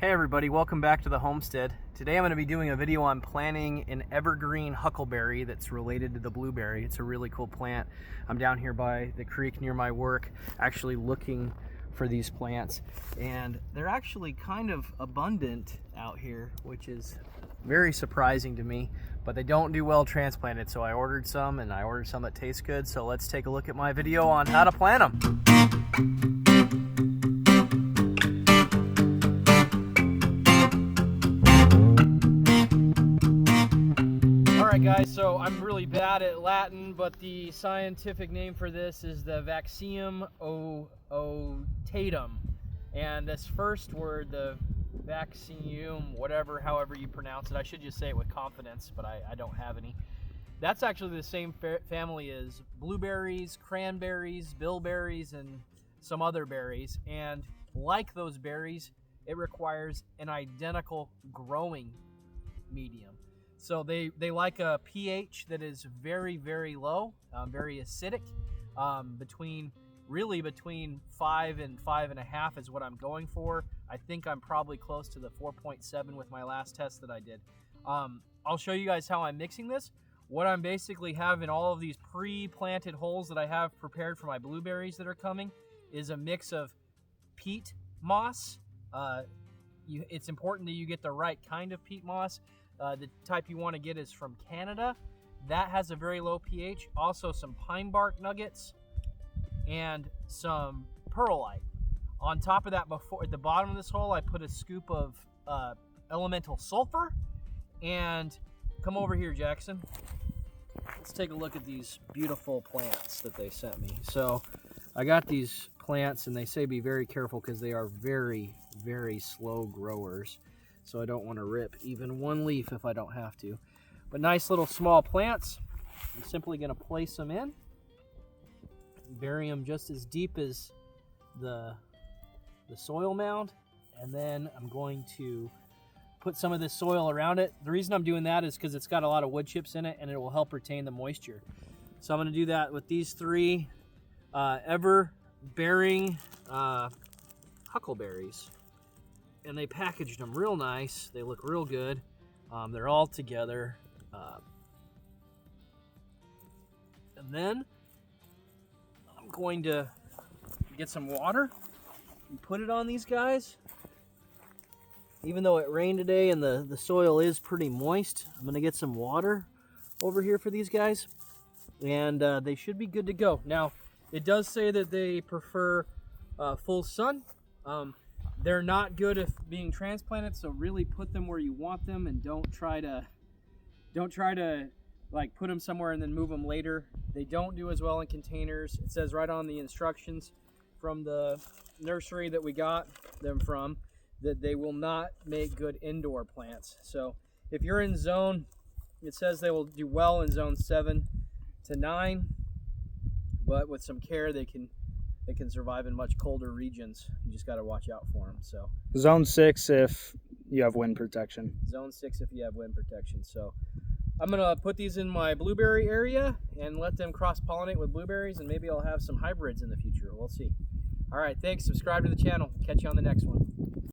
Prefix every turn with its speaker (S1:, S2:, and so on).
S1: Hey everybody, welcome back to the homestead. Today I'm going to be doing a video on planting an evergreen huckleberry that's related to the blueberry. It's a really cool plant. I'm down here by the creek near my work actually looking for these plants, and they're actually kind of abundant out here, which is very surprising to me, but they don't do well transplanted, so I ordered some, and I ordered some that taste good. So let's take a look at my video on how to plant them. Alright guys, so I'm really bad at Latin, but the scientific name for this is the Vaccinium ovatum. And this first word, the Vaccinium, however you pronounce it, I should just say it with confidence, but I don't have any. That's actually the same family as blueberries, cranberries, bilberries, and some other berries. And like those berries, it requires an identical growing medium. So they like a pH that is very, very low, very acidic, between 5 and 5.5 is what I'm going for. I think I'm probably close to the 4.7 with my last test that I did. I'll show you guys how I'm mixing this. What I'm basically having all of these pre-planted holes that I have prepared for my blueberries that are coming is a mix of peat moss. It's important that you get the right kind of peat moss. The type you want to get is from Canada. That has a very low pH. Also some pine bark nuggets and some perlite. On top of that, at the bottom of this hole, I put a scoop of elemental sulfur. And come over here, Jackson. Let's take a look at these beautiful plants that they sent me. So I got these plants, and they say be very careful because they are very, very slow growers. So I don't want to rip even one leaf if I don't have to. But nice little small plants. I'm simply going to place them in. Bury them just as deep as the soil mound. And then I'm going to put some of this soil around it. The reason I'm doing that is because it's got a lot of wood chips in it, and it will help retain the moisture. So I'm going to do that with these three ever-bearing huckleberries. And they packaged them real nice. They look real good. They're all together. And then I'm going to get some water and put it on these guys. Even though it rained today and the soil is pretty moist, I'm going to get some water over here for these guys. And they should be good to go. Now, it does say that they prefer full sun. They're not good at being transplanted, so really put them where you want them, and don't try to like put them somewhere and then move them later. They don't do as well in containers. It says right on the instructions from the nursery that we got them from that they will not make good indoor plants. So if you're in zone, it says they will do well in zone 7 to 9, but with some care they can survive in much colder regions. You just got to watch out for them. So
S2: zone 6 if you have wind protection.
S1: Zone 6 if you have wind protection. So I'm gonna put these in my blueberry area and let them cross-pollinate with blueberries, and maybe I'll have some hybrids in the future. We'll see. All right, thanks. Subscribe to the channel. Catch you on the next one.